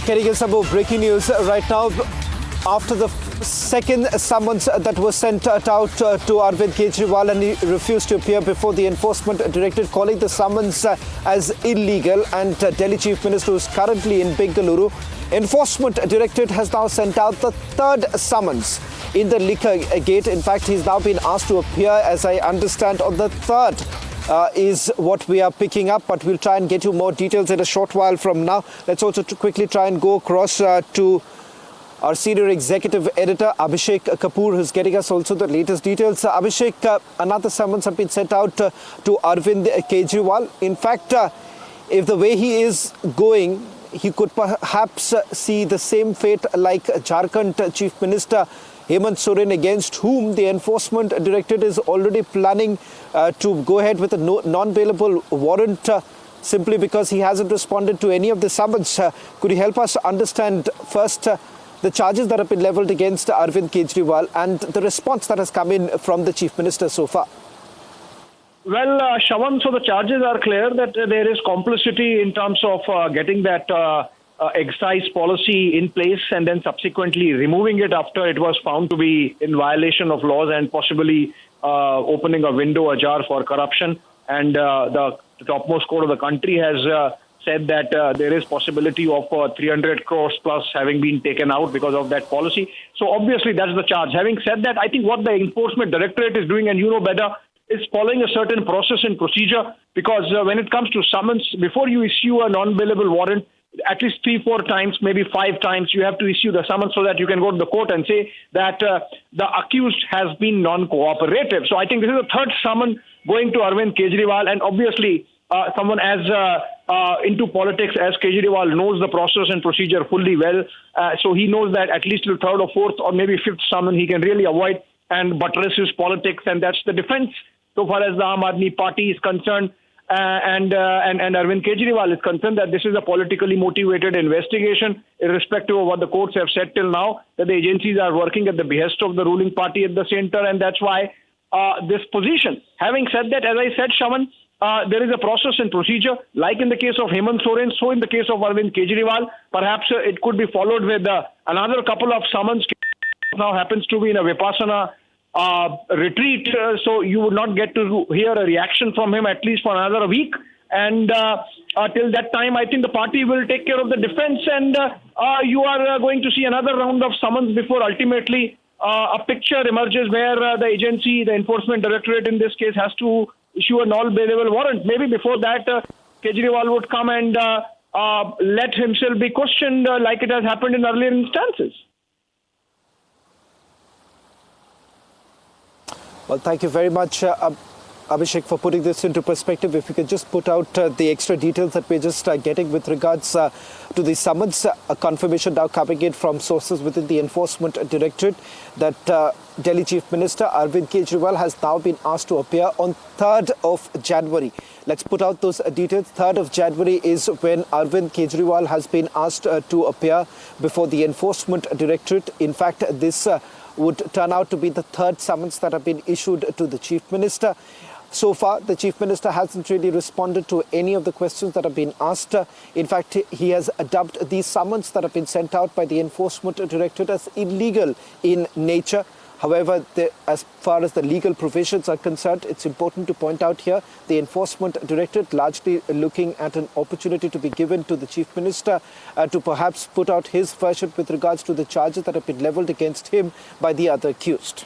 Getting us some more breaking news right now. After the second summons that was sent out to Arvind Kejariwal, and he refused to appear before the Enforcement Directorate, calling the summons as illegal, and Delhi Chief Minister, who is currently in Bengaluru. Enforcement Directorate has now sent out the third summons in the Liquorgate. In fact, he's now been asked to appear, as I understand, on the third. Is what we are picking up, but we'll try and get you more details in a short while from now. Let's also quickly try and go across to our senior executive editor, Abhishek Kapoor, who's getting us also the latest details. Abhishek, another summons have been sent out to Arvind Kejariwal. In fact, if the way he is going, he could perhaps see the same fate like Jharkhand Chief Minister Hemant Soren, against whom the Enforcement Directorate is already planning to go ahead with a non-bailable warrant simply because he hasn't responded to any of the summons. Could you help us understand first the charges that have been levelled against Arvind Kejariwal and the response that has come in from the Chief Minister so far? Well, Shawan, so the charges are clear that there is complicity in terms of getting that excise policy in place and then subsequently removing it after it was found to be in violation of laws and possibly opening a window ajar for corruption. And the topmost court of the country has said that there is possibility of 300 crores plus having been taken out because of that policy. So obviously that's the charge. Having said that, I think what the Enforcement Directorate is doing, and you know better, is following a certain process and procedure, because when it comes to summons, before you issue a non-bailable warrant, at least 3-4 times, maybe 5 times, you have to issue the summons so that you can go to the court and say that the accused has been non-cooperative. So I think this is the third summon going to Arvind Kejariwal, and obviously someone as into politics as Kejriwal knows the process and procedure fully well. So he knows that at least the third or fourth or maybe fifth summon he can really avoid and buttress his politics, and that's the defense so far as the Aam Aadmi Party is concerned. And Arvind Kejariwal is concerned that this is a politically motivated investigation, irrespective of what the courts have said till now, that the agencies are working at the behest of the ruling party at the center, and that's why this position. Having said that, as I said, Shaman, there is a process and procedure, like in the case of Hemant Soren, so in the case of Arvind Kejariwal, perhaps it could be followed with another couple of summons. Now happens to be in a Vipassana retreat, so you would not get to hear a reaction from him at least for another week. And till that time, I think the party will take care of the defense, and you are going to see another round of summons before ultimately a picture emerges where the agency, the Enforcement Directorate in this case, has to issue a non-bailable warrant. Maybe before that, Kejriwal would come and let himself be questioned like it has happened in earlier instances. Well, thank you very much, Abhishek, for putting this into perspective. If you could just put out the extra details that we're just getting with regards to the summons, a confirmation now coming in from sources within the Enforcement Directorate that Delhi Chief Minister Arvind Kejariwal has now been asked to appear on 3rd of January. Let's put out those details. 3rd of January is when Arvind Kejariwal has been asked to appear before the Enforcement Directorate. In fact, this would turn out to be the third summons that have been issued to the Chief Minister. So far, the Chief Minister hasn't really responded to any of the questions that have been asked. In fact, he has dubbed these summons that have been sent out by the Enforcement Directorate as illegal in nature. However, as far as the legal provisions are concerned, it's important to point out here, the Enforcement Directorate largely looking at an opportunity to be given to the Chief Minister to perhaps put out his version with regards to the charges that have been levelled against him by the other accused.